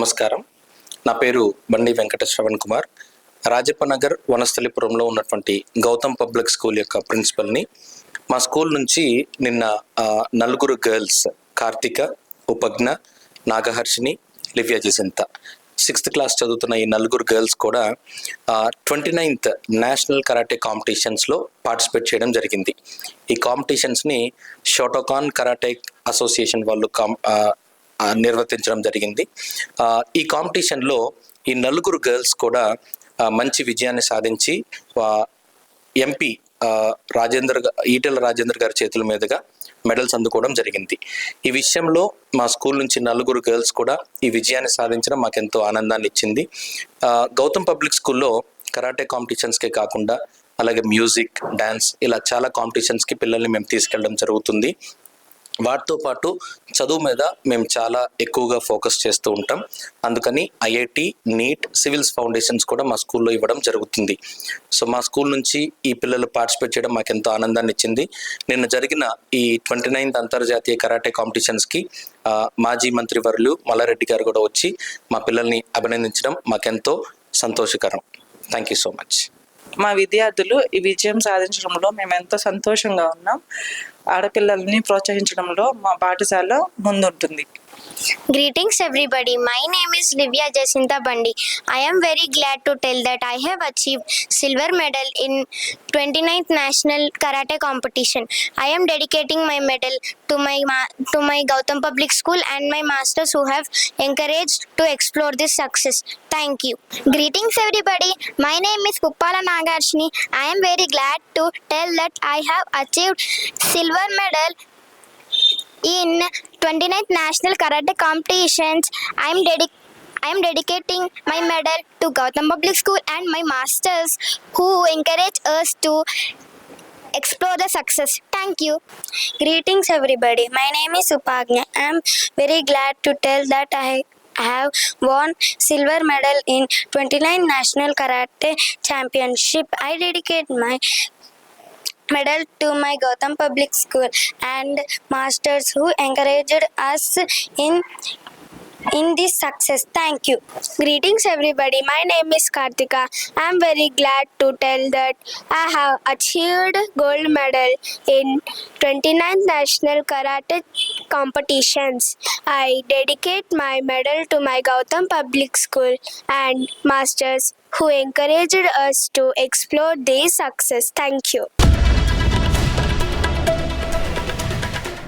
నమస్కారం. నా పేరు బండి వెంకట శ్రవణ్ కుమార్. రాజప్పనగర్ వనస్థలిపురంలో ఉన్నటువంటి గౌతమ్ పబ్లిక్ స్కూల్ యొక్క ప్రిన్సిపల్ని. మా స్కూల్ నుంచి నిన్న నలుగురు girls, Karthika, Upajna, Nagaharshini, Livya Jasintha, 6th class చదువుతున్న ఈ నలుగురు గర్ల్స్ కూడా 29th నేషనల్ కరాటే కాంపిటీషన్స్లో పార్టిసిపేట్ చేయడం జరిగింది. ఈ కాంపిటీషన్స్ని షోటోకాన్ కరాటే అసోసియేషన్ వాళ్ళు నిర్వర్తించడం జరిగింది. ఈ కాంపిటీషన్లో ఈ నలుగురు గర్ల్స్ కూడా మంచి విజయాన్ని సాధించి ఎంపీ ఈటెల రాజేందర్ గారి చేతుల మీదుగా మెడల్స్ అందుకోవడం జరిగింది. ఈ విషయంలో మా స్కూల్ నుంచి నలుగురు గర్ల్స్ కూడా ఈ విజయాన్ని సాధించడం మాకెంతో ఆనందాన్ని ఇచ్చింది. గౌతమ్ పబ్లిక్ స్కూల్లో కరాటే కాంపిటీషన్స్కే కాకుండా అలాగే మ్యూజిక్, డ్యాన్స్ ఇలా చాలా కాంపిటీషన్స్కి పిల్లల్ని మేము తీసుకెళ్ళడం జరుగుతుంది. వాటితో పాటు చదువు మీద మేము చాలా ఎక్కువగా ఫోకస్ చేస్తూ ఉంటాం. అందుకని ఐఐటి, నీట్, సివిల్స్ ఫౌండేషన్స్ కూడా మా స్కూల్లో ఇవ్వడం జరుగుతుంది. సో మా స్కూల్ నుంచి ఈ పిల్లలు పార్టిసిపేట్ చేయడం మాకెంతో ఆనందాన్ని ఇచ్చింది. నిన్న జరిగిన ఈ 29th అంతర్జాతీయ కరాటే కాంపిటీషన్స్కి మాజీ మంత్రి వర్యులు మల్లారెడ్డి గారు కూడా వచ్చి మా పిల్లల్ని అభినందించడం మాకెంతో సంతోషకరం. Thank you so much. మా విద్యార్థులు ఈ విజయం సాధించడంలో మేము ఎంతో సంతోషంగా ఉన్నాం. ఆడపిల్లల్ని ప్రోత్సహించడంలో మా పాఠశాల ముందుంటుంది. Greetings everybody, my name is Livia Jacinta Bandi. I am very glad to tell that I have achieved silver medal in 29th National Karate Competition. I am dedicating my medal to my Gautam Public School and my masters who have encouraged to explore this success. Thank you. Greetings everybody, my name is Puppala Nagarshini. I am very glad to tell that I have achieved silver medal in 29th National Karate Competitions. I am dedicating my medal to Gautam Public School and my masters who encourage us to explore the success. Thank you. Greetings everybody, my name is Upagnya. I am very glad to tell that I have won silver medal in 29th National Karate Championship. I dedicate my medal to my Gautam Public School and masters who encouraged us in this success. Thank you. Greetings everybody, my name is Kartika. I am very glad to tell that I have achieved gold medal in 29th National Karate Competitions. I dedicate my medal to my Gautam Public School and masters who encouraged us to explore this success. Thank you.